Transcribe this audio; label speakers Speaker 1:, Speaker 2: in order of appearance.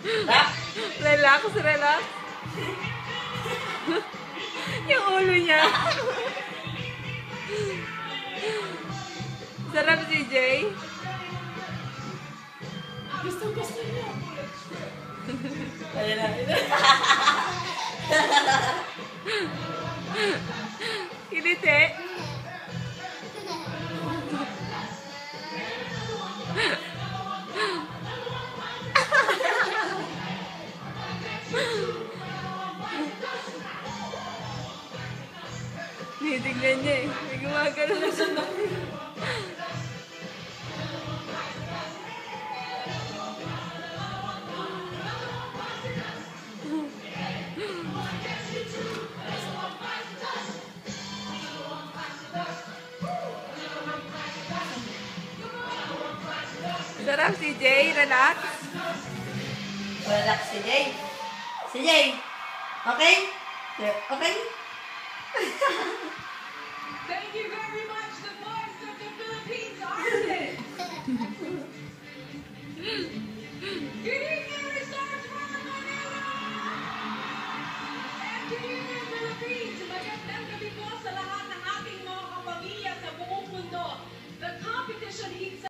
Speaker 1: Relax, relax. Yung ulo niya. Sarap si Jay.
Speaker 2: Gusto niya. Ayan na.
Speaker 1: Kiliti. Tinitignan niya eh. May gumagano na siya. Sarap si Jay. Relax.
Speaker 2: Relax si Jay. Si Jay. Okay? Okay?
Speaker 3: Thank you very much, the voice of the Philippines artist. Good evening, Resort Manila! And good evening, Philippines! Magandang gabi po sa lahat ng ating mga kapamilya sa buong mundo. The competition heats